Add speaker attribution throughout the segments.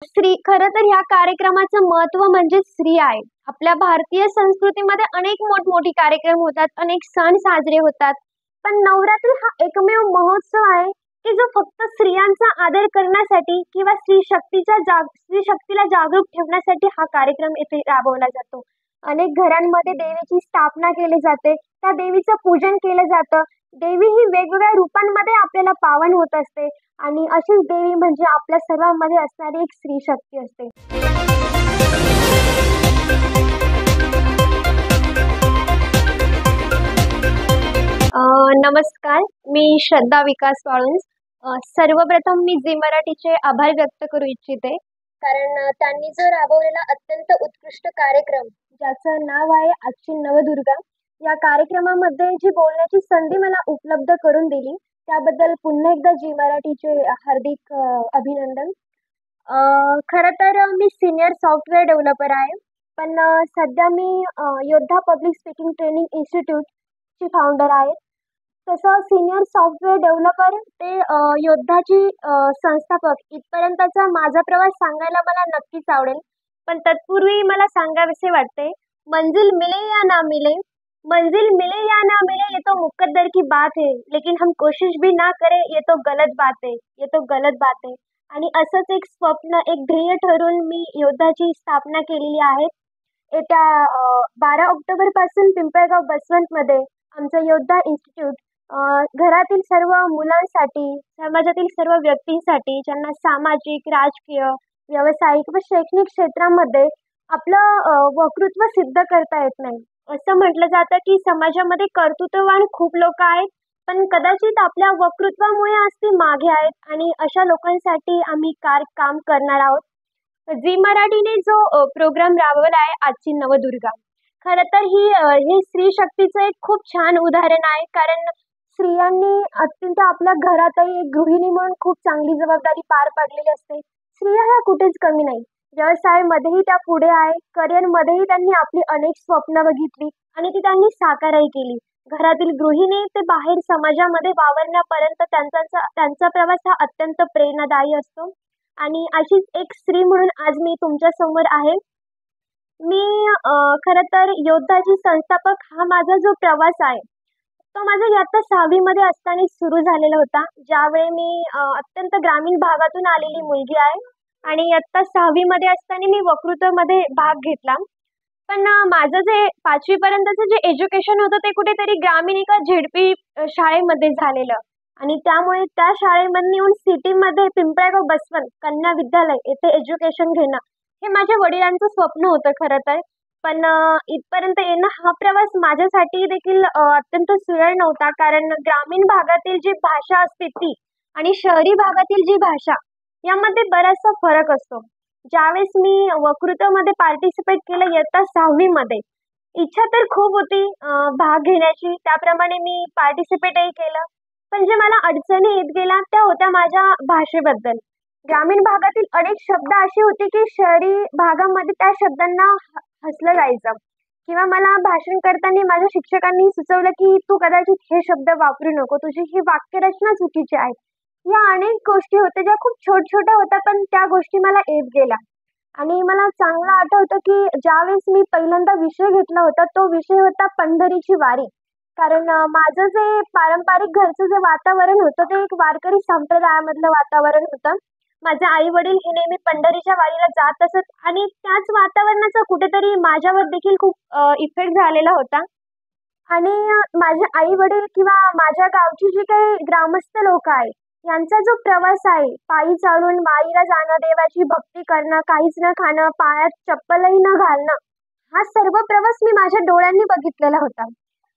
Speaker 1: खरं तर ह्या कार्यक्रमाचं महत्त्व म्हणजे स्त्री आहे. आपल्या भारतीय संस्कृतीमध्ये अनेक मोठमोठी कार्यक्रम होतात, अनेक सण साजरे होतात. पण नवरात्री हा एकमेव महोत्सव आहे, की जो फक्त स्त्रियांचा आदर करण्यासाठी किंवा स्त्री शक्तीला जागरूक ठेवण्यासाठी हा कार्यक्रम येथे राबवला जातो. अनेक घरांमध्ये देवीची स्थापना केली जाते. त्या देवीचं पूजन केलं जातं. देवी ही वेगवेगळ्या रूपांमध्ये आपल्याला पावन होत असते. आणि अशीच देवी म्हणजे आपल्या सर्वांमध्ये असणारी एक स्त्री शक्ती असते. नमस्कार, मी श्रद्धा विकास वाळुंज. सर्वप्रथम मी झी मराठीचे आभार व्यक्त करू इच्छिते. कारण त्यांनी जो राबवलेला अत्यंत उत्कृष्ट कार्यक्रम, ज्याचं नाव आहे आजची नवदुर्गा, या कार्यक्रमामध्ये जी बोलण्याची संधी मला उपलब्ध करून दिली, त्याबद्दल पुन्हा एकदा झी मराठीचे हार्दिक अभिनंदन. खरं तर मी सीनियर सॉफ्टवेअर डेव्हलपर आहे. पण सध्या मी योद्धा पब्लिक स्पीकिंग ट्रेनिंग इन्स्टिट्यूटची फाउंडर आहे. तसं सीनियर सॉफ्टवेअर डेव्हलपर ते योद्धाची संस्थापक इथपर्यंतचा माझा प्रवास सांगायला मला नक्कीच आवडेल. पण तत्पूर्वी मला सांगावेसे वाटते, मंजिल मिले या ना मिले, मंजिल मिले या ना मिले ये तो मुकद्दर की बात है, लेकिन हम कोशिश भी ना करें ये तो गलत बात है, ये तो गलत बात है. आणि असंच एक स्वप्न, एक ध्येय ठरवून मी योद्धाची स्थापना केलेली आहे. येत्या 12 ऑक्टोबरपासून पिंपळगाव बसवंतमध्ये आमचं योद्धा इन्स्टिट्यूट घरातील सर्व मुलांसाठी, समाजातील सर्व व्यक्तींसाठी ज्यांना सामाजिक, राजकीय, व्यावसायिक व शैक्षणिक क्षेत्रामध्ये आपलं वक्तृत्व सिद्ध करता येत नाही. असं म्हटलं जातं की समाजामध्ये कर्तृत्ववान खूप लोक आहेत, पण कदाचित आपल्या वक्तृत्वामुळे आज ती मागे आहेत आणि अशा लोकांसाठी आम्ही काम करणार आहोत. झी मराठीने जो प्रोग्राम राबवला आहे आजची नवदुर्गा, खरं तर हे स्त्री शक्तीचं एक खूप छान उदाहरण आहे. कारण स्त्रियांनी अत्यंत आपल्या घरातही एक गृहिणी म्हणून खूप चांगली जबाबदारी पार पाडलेली असते. स्त्रिया ह्या कुठेच कमी नाही. व्यवसायामध्येही त्या पुढे आहे. करिअरमध्येही त्यांनी आपली अनेक स्वप्न बघितली आणि ती त्यांनी साकारही केली. घरातील गृहिणी ते बाहेर समाजामध्ये वावरण्यापर्यंत त्यांचा प्रवास हा अत्यंत प्रेरणादायी असतो. आणि अशीच एक स्त्री म्हणून आज मी तुमच्या समोर आहे. मी खरं तर योद्धाची संस्थापक हा माझा जो प्रवास आहे, तो माझा इयत्ता 6वी मध्ये असताना सुरू झालेला होता. ज्यावेळी मी अत्यंत ग्रामीण भागातून आलेली मुलगी आहे आणि इयत्ता 6वी मध्ये असताना मी वक्तृत्वामध्ये भाग घेतला. पण माझं जे 5वी पर्यंतचं जे एज्युकेशन होतं ते कुठेतरी ग्रामीण एका झेडपी शाळेमध्ये झालेलं आणि त्यामुळे त्या शाळेमधून येऊन सिटीमध्ये पिंपळगाव बसवंत कन्या विद्यालय येथे एज्युकेशन घेणं हे माझ्या वडिलांचं स्वप्न होतं खरं तर. पण इथपर्यंत येणं हा प्रवास माझ्यासाठी देखील अत्यंत सुरेख नव्हता. कारण ग्रामीण भागातील जी भाषा असते ती आणि शहरी भागातील जी भाषा यामध्ये बराचसा फरक असतो. ज्यावेळेस मी वक्तृत्वामध्ये पार्टिसिपेट केलं इयत्ता 6वी मध्ये, इच्छा तर खूप होती भाग घेण्याची. त्याप्रमाणे मी पार्टिसिपेटही केलं. पण जे मला अडचणी येत गेल्या त्या होत्या माझ्या भाषेबद्दल. ग्रामीण भागातील अनेक शब्द असे होते की शहरी भागामध्ये त्या शब्दांना हसलं जायचं किंवा मला भाषण करताना माझ्या शिक्षकांनी सुचवलं की तू कदाचित हे शब्द वापरू नको, तुझी ही वाक्यरचना चुकीची आहे. या अनेक गोष्टी होत्या ज्या खूप छोट्या होत्या, पण त्या गोष्टी मला येत गेल्या. आणि मला चांगलं आठवतं की ज्यावेळेस मी पहिल्यांदा विषय घेतला होता तो विषय होता पंढरीची वारी. कारण माझं जे पारंपरिक घरचं जे वातावरण होतं ते एक वारकरी संप्रदायामधलं वातावरण होतं. माझे आई वडील हे नेहमी पंढरीच्या वारीला जात असत आणि त्याच वातावरणाचा कुठेतरी माझ्यावर देखील खूप इफेक्ट झालेला होता. आणि माझे आई वडील किंवा माझ्या गावची जी काही ग्रामस्थ लोक आहेत, यांचा जो प्रवास आहे पायी चालून वारीला जाणं, देवाची भक्ती करणं, काहीच न खाणं, पायात चप्पलही न घालणं, हा सर्व प्रवास मी माझ्या डोळ्यांनी बघितलेला होता.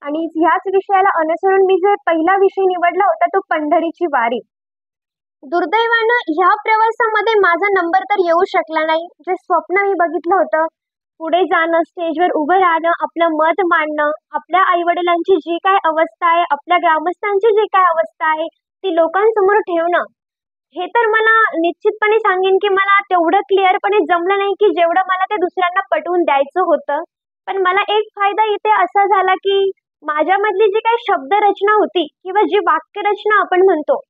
Speaker 1: आणि ह्याच विषयाला अनुसरून मी जे पहिला विषय निवडला होता तो पंढरीची वारी. दुर्दैवानं ह्या प्रवासामध्ये माझा नंबर तर येऊ शकला नाही. जे स्वप्न मी बघितलं होतं, पुढे जाणं, स्टेजवर उभं राहणं, आपलं मत मांडणं, आपल्या आईवडिलांची जी काय अवस्था आहे, आपल्या ग्रामस्थांची जी काय अवस्था आहे, ती लोकांसमोर ठेवणं, हे तर मला निश्चितपणे सांगेन की मला तेवढं क्लिअरपणे जमलं नाही की जेवढं मला ते दुसऱ्यांना पटवून द्यायचं होतं. पण मला एक फायदा इथे असा झाला की माझ्यामधली जी काही शब्दरचना होती किंवा जी वाक्यरचना आपण म्हणतो,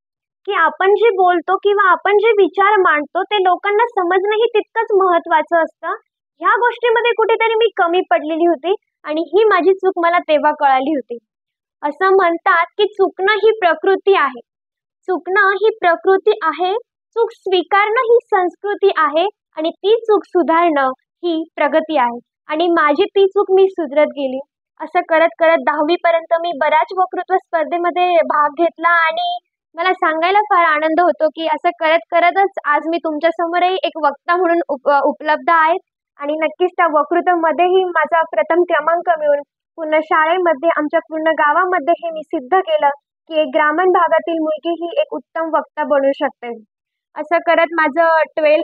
Speaker 1: की आपण जे बोलतो किंवा आपण जे विचार मांडतो ते लोकांना समजणंही तितकंच महत्त्वाचं असतं. ह्या गोष्टीमध्ये कुठेतरी मी कमी पडलेली होती आणि ही माझी चूक मला तेव्हा कळाली होती. असं म्हणतात की चुकणं ही प्रकृती आहे. चुकणं ही प्रकृती आहे. चूक स्वीकारणं ही संस्कृती आहे आणि ती चूक सुधारणं ही प्रगती आहे. आणि माझी ती चूक मी सुधरत गेली. असं करत-करत 10वी पर्यंत मी बऱ्याच वक्तृत्व स्पर्धेमध्ये भाग घेतला आणि मला सांगायला फार आनंद होतो, की असं करत-करतच आज मी तुमच्यासमोरही एक वक्ता म्हणून उपलब्ध आहे आणि नक्कीच त्या वक्तृत्वामध्येही माझा प्रथम क्रमांक मिळवून पूर्ण शाळेमध्ये, आमच्या पूर्ण गावामध्ये हे मी सिद्ध केलं, की एक ग्रामीण भागातील मुलगी ही एक उत्तम वक्ता बनू शकते. असं करत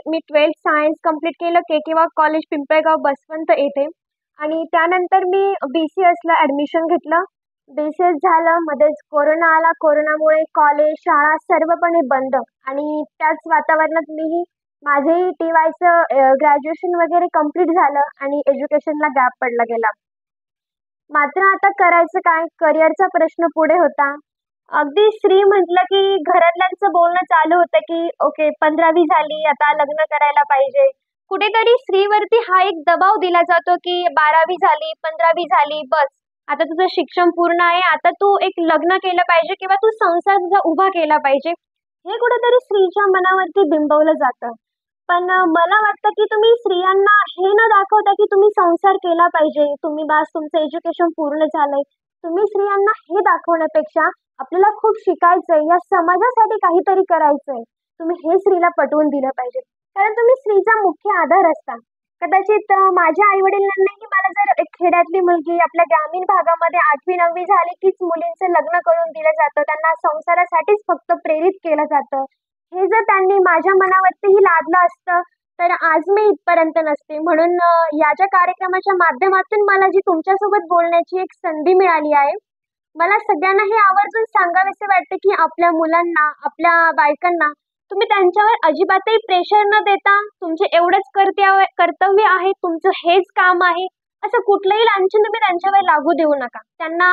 Speaker 1: मी 12th सायन्स कंप्लीट केलं के.के. कॉलेज पिंपळगाव बसवंत येथे आणि त्यानंतर मी BCSला ॲडमिशन घेतलं. BCS झालं, मध्येच कोरोना आला. कोरोनामुळे कॉलेज, शाळा सर्वपणे बंद आणि त्याच वातावरणात मीही माझंही TYचं ग्रॅज्युएशन वगैरे कंप्लीट झालं आणि एज्युकेशनला गॅप पडला गेला. मात्र आता करायचं काय? करिअरचा प्रश्न पुढे होता. अगदी स्त्री म्हटलं की घरातल्यांचं बोलणं चालू होतं की ओके 15वी झाली, आता लग्न करायला पाहिजे. कुठेतरी स्त्रीवरती हा एक दबाव दिला जातो की 12वी झाली, 15वी झाली, बस. आता तुझं शिक्षण पूर्ण आहे. आता तू एक लग्न केलं पाहिजे किंवा तू संसार तुझा उभा केला पाहिजे. हे कुठेतरी स्त्रीच्या मनावरती बिंबवलं जातं. पण मला वाटतं की तुम्ही स्त्रियांना हे न दाखवता की तुम्ही संसार केला पाहिजे, तुम्ही बास तुमचं एज्युकेशन पूर्ण झालंय. तुम्ही स्त्रियांना हे दाखवण्यापेक्षा आपल्याला खूप शिकायचंय, या समाजासाठी काहीतरी करायचंय. तुम्ही हे स्त्रीला पटवून दिलं पाहिजे. कारण तुम्ही स्त्रीचा मुख्य आधार असता. कदाचित माझ्या आई-वडिलांनाही मला जर एक खेड्यातली मुलगी आपल्या ग्रामीण भागामध्ये 8वी-9वी झाली कीच मुलींचं लग्न करून दिलं जातं. त्यांना संसारासाठीच फक्त प्रेरित केलं जातं. हे जर त्यांनी माझ्या मनावरतीही लादलं असतं, तर आज मी इथपर्यंत नसते. म्हणून याच्या कार्यक्रमाच्या माध्यमातून मला जी तुमच्यासोबत बोलण्याची एक संधी मिळाली आहे, मला सगळ्यांना हे आवर्जून सांगावेसे वाटते, की आपल्या मुलांना, आपल्या बायकांना तुम्ही त्यांच्यावर अजिबातही प्रेशर न देता तुमचे एवढंच कर्तव्य आहे, तुमचं हेच काम आहे, असं कुठलंही लांछन तुम्ही त्यांच्यावर लागू देऊ नका. त्यांना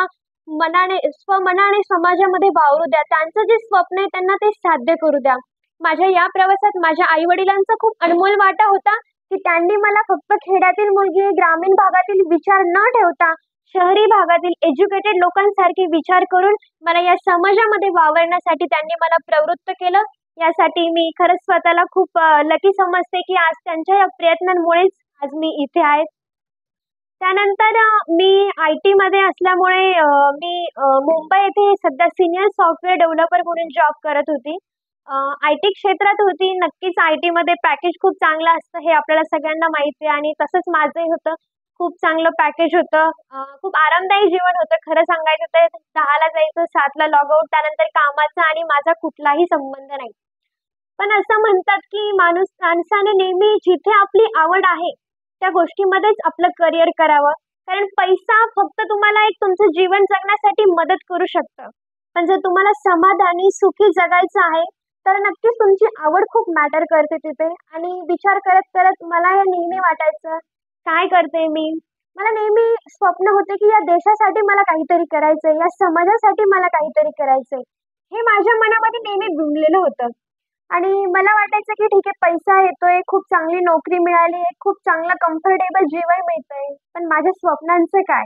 Speaker 1: स्वमनाने समाजामध्ये वावरू द्या. त्यांचं जे स्वप्न आहे त्यांना ते साध्य करू द्या. माझ्या या प्रवासात माझ्या आई-वडिलांचा खूप अनमोल वाटा होता, की त्यांनी मला फक्त खेड्यातील मुलगी, ग्रामीण भागातील विचार न ठेवता शहरी भागातील एज्युकेटेड लोकांसारखे विचार करून मला या समाजामध्ये वावरण्यासाठी त्यांनी मला प्रवृत्त केलं. यासाठी मी खरंच स्वतःला खूप लकी समजते, की आज त्यांच्या या प्रयत्नांमुळेच आज मी इथे आहे. त्यानंतर मी IT मध्ये असल्यामुळे मी मुंबई येथे सध्या सीनियर सॉफ्टवेअर डेव्हलपर म्हणून जॉब करत होती. IT क्षेत्रात होती. नक्कीच IT मध्ये पॅकेज खूप चांगलं असतं हे आपल्याला सगळ्यांना माहिती आहे आणि तसंच माझंही होतं. खूप चांगलं पॅकेज होतं. खूप आरामदायी जीवन होतं. खरं सांगायचं तर 10ला जायचं, 7ला लॉग आउट. त्यानंतर कामाचा आणि माझा कुठलाही संबंध नाही. पण असं म्हणतात की माणसाने नेहमी जिथे आपली आवड आहे त्या गोष्टीमध्येच आपलं करिअर करावं. कारण पैसा फक्त तुम्हाला एक तुमचं जीवन जगण्यासाठी मदत करू शकतं. पण जर तुम्हाला समाधानी, सुखी जगायचं आहे, तर नक्कीच तुमची आवड खूप मॅटर करते तिथे. आणि विचार करत करत मला हे नेहमी वाटायचं, काय करते मी? मला नेहमी स्वप्न होते की या देशासाठी मला काहीतरी करायचंय, या समाजासाठी मला काहीतरी करायचंय. हे माझ्या मनामध्ये नेहमी बिंबलेलं होतं. आणि मला वाटायचं की ठीक आहे, पैसा येतोय, खूप चांगली नोकरी मिळाली आहे, खूप चांगलं कम्फर्टेबल जीवन मिळतंय, पण माझ्या स्वप्नांचं काय?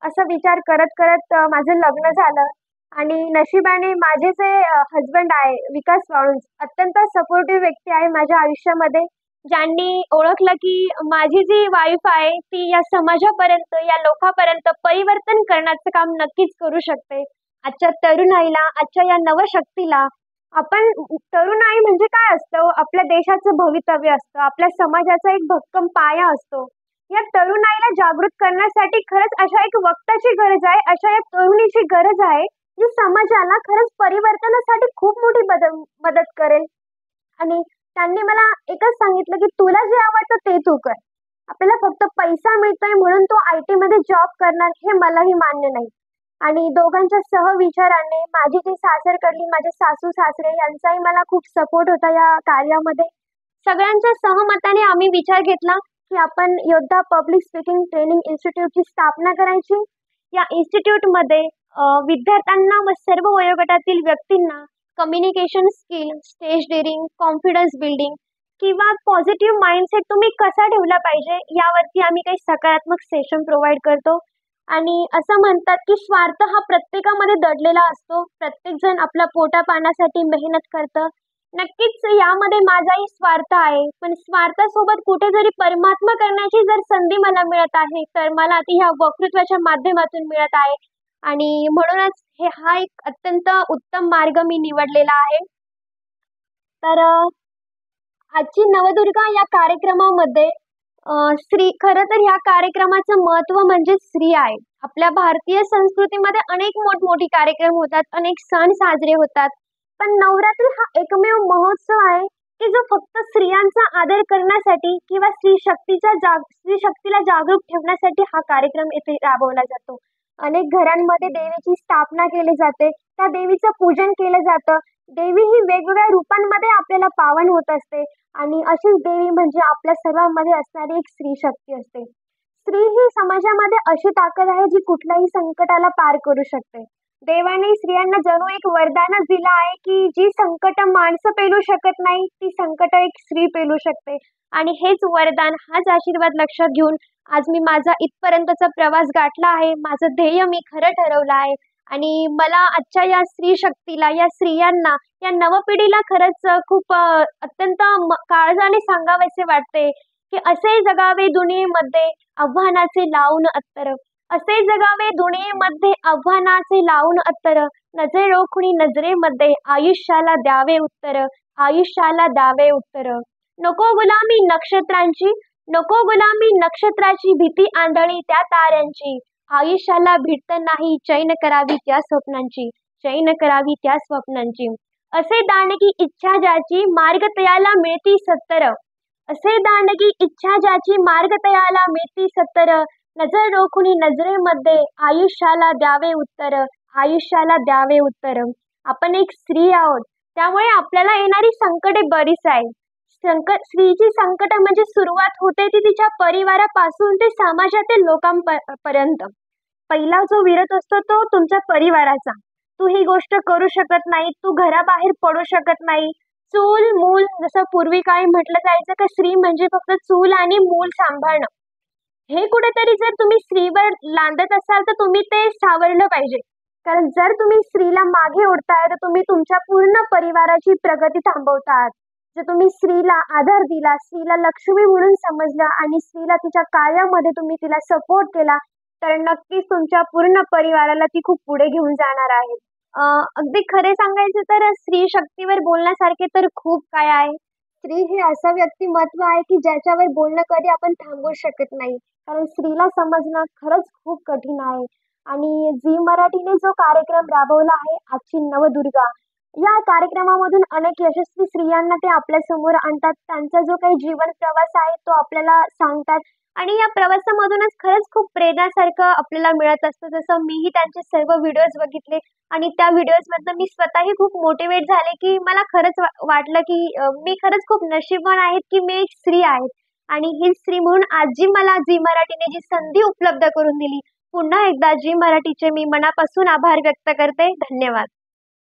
Speaker 1: असा विचार करत करत माझं लग्न झालं आणि नशिबाने माझे जे हसबंड आहे विकास वाळुंज, अत्यंत सपोर्टिव्ह व्यक्ती आहे माझ्या आयुष्यामध्ये. ज्यांनी ओळखलं की माझी जी वाईफ आहे ती या समाजापर्यंत, या लोकांपर्यंत परिवर्तन करण्याचं काम नक्कीच करू शकते. आजच्या तरुणाईला, आजच्या या नवशक्तीला आपण तरुणाई म्हणजे काय असतं? आपल्या देशाचं भवितव्य असतं. आपल्या समाजाचा एक भक्कम पाया असतो. या तरुणाईला जागृत करण्यासाठी खरंच अशा एक वक्त्याची गरज आहे, अशा एक तरुणीची गरज आहे, जी समाजाला खरंच परिवर्तनासाठी खूप मोठी मदत करेल. आणि त्यांनी मला एकच सांगितलं, की "तुला जे आवडतं ते तू कर. आपल्याला फक्त पैसा मिळतोय म्हणून तू IT मध्ये जॉब करणार हे मलाही मान्य नाही." आणि दोघांच्या सहविचाराने माझी जी सासरकडली माझे सासू-सासरे यांचाही मला खूप सपोर्ट होता या कार्यामध्ये. सगळ्यांच्या सहमताने आम्ही विचार घेतला, की आपण योद्धा पब्लिक स्पीकिंग ट्रेनिंग इन्स्टिट्यूटची स्थापना करायची. या इन्स्टिट्यूटमध्ये विद्यार्थ्यांना व सर्व वयोगटातील व्यक्तींना communication skill, stage daring, confidence building किंवा पॉझिटिव्ह माइंडसेट तुम्ही कसा ठेवला पाहिजे यावरती आम्ही काही सकारात्मक सेशन प्रोव्हाईड करतो. आणि असं म्हणतात की स्वार्थ हा प्रत्येकामध्ये दडलेला असतो. प्रत्येकजण आपल्या पोटापाण्यासाठी मेहनत करतं. नक्कीच यामध्ये माझाही स्वार्थ आहे. पण स्वार्थासोबत कुठेतरी परमात्मा करण्याची जर संधी मला मिळत आहे, तर मला ती ह्या वक्तृत्वाच्या माध्यमातून मिळत आहे. आणि म्हणूनच हा एक अत्यंत उत्तम मार्ग मी निवडलेला आहे. तर आजची नवदुर्गा या कार्यक्रमामध्ये खरं तर ह्या कार्यक्रमाचं महत्त्व म्हणजे स्त्री आहे. आपल्या भारतीय संस्कृतीमध्ये अनेक मोठमोठी कार्यक्रम होतात, अनेक सण साजरे होतात. पण नवरात्री हा एकमेव महोत्सव आहे, की जो फक्त स्त्रियांचा आदर करण्यासाठी किंवा स्त्री शक्तीला जागरूक ठेवण्यासाठी हा कार्यक्रम येथे राबवला जातो. अनेक घरांमध्ये देवीची स्थापना केली जाते. त्या देवीचं पूजन केलं जातं. देवी ही वेगवेगळ्या रूपांमध्ये आपल्याला पावन होत असते. आणि अशीच देवी म्हणजे आपल्या सर्वांमध्ये असणारी एक स्त्री शक्ती असते. स्त्री ही समाजामध्ये अशी ताकद आहे जी कुठल्याही संकटाला पार करू शकते. देवाने स्त्रियांना जणू एक वरदानच दिलं आहे की जी संकट माणसं पेलू शकत नाही, ती संकट एक स्त्री पेलू शकते. आणि हेच वरदान, हाच आशीर्वाद लक्षात घेऊन आज मी माझा इथपर्यंतचा प्रवास गाठला आहे. माझं ध्येय मी खरं ठरवलं आहे. आणि मला आजच्या या स्त्री शक्तीला, या स्त्रियांना, या नवपिढीला खरंच खूप अत्यंत काळजाने सांगावेसे वाटते की असे जगावे दुनियेमध्ये आव्हानाचे लावून अत्तर. असे जगावे दुनियेमध्ये आव्हानाचे लावून अत्तर. नजरे रोखुनी नजरेमध्ये आयुष्याला द्यावे उत्तर. आयुष्याला द्यावे उत्तर. नको गुलामी नक्षत्रांची, नको गुलामी नक्षत्राची, भीती आंधळी त्या ताऱ्यांची. आयुष्याला भिडत नाही, चैन करावी त्या स्वप्नांची. चैन करावी त्या स्वप्नांची. असे दांडगी इच्छा ज्याची, मार्ग तयाला मिळती सत्तर. असे दांडगी इच्छा ज्याची, मार्ग तयाला मिळती सत्तर. नजर रोखुनी नजरेमध्ये आयुष्याला द्यावे उत्तर. आयुष्याला द्यावे उत्तर. आपण एक स्त्री आहोत, त्यामुळे आपल्याला येणारी संकटे बरीच आहे. स्त्रीची संकट म्हणजे सुरुवात होते ती तिच्या परिवारापासून ते समाजातील लोकांपर्यंत. पहिला जो विरोध असतो तो तुमच्या परिवाराचा. तू ही गोष्ट करू शकत नाही, तू घराबाहेर पडू शकत नाही. चूल मूल, जसं पूर्वी काळी म्हटलं जायचं की स्त्री म्हणजे फक्त चूल आणि मूल सांभाळणं. हे कुठेतरी जर तुम्ही स्त्रीवर लादत असाल तर तुम्ही ते सावरलं पाहिजे. कारण जर तुम्ही स्त्रीला मागे ओढताय तर तुम्ही तुमच्या पूर्ण परिवाराची प्रगती थांबवतात. जर तुम्ही स्त्रीला आधार दिला, स्त्रीला लक्ष्मी म्हणून समजलं आणि स्त्रीला तिच्या कार्यामध्ये तुम्ही तिला सपोर्ट केला, तर नक्कीच तुमच्या पूर्ण परिवाराला ती खूप पुढे घेऊन जाणार आहे. अगदी खरे सांगायचं तर स्त्री शक्तीवर बोलण्यासारखे तर खूप काय आहे. स्त्री हे असं व्यक्तिमत्व आहे की ज्याच्यावर बोलणं कधी आपण थांबवू शकत नाही. कारण स्त्रीला समजणं खरंच खूप कठीण आहे. आणि झी मराठीने जो कार्यक्रम राबवला आहे आजची नवदुर्गा, या कार्यक्रमामधून अनेक यशस्वी स्त्रियांना ते आपल्या समोर आणतात. त्यांचा जो काही जीवन प्रवास आहे तो आपल्याला सांगतात. आणि या प्रवासामधूनच खरंच खूप प्रेरणासारखं आपल्याला मिळत असतं. जसं मीही त्यांचे सर्व व्हिडिओज बघितले आणि त्या व्हिडिओजमधनं मी स्वतःही खूप मोटिवेट झाले की मला खरंच वाटलं की मी खरंच खूप नशीबवान आहे की मी एक स्त्री आहे. आणि ही स्त्री म्हणून आजी मला झी मराठीने जी संधी उपलब्ध करून दिली, पुन्हा एकदा झी मराठीचे मी मनापासून आभार व्यक्त करते. धन्यवाद.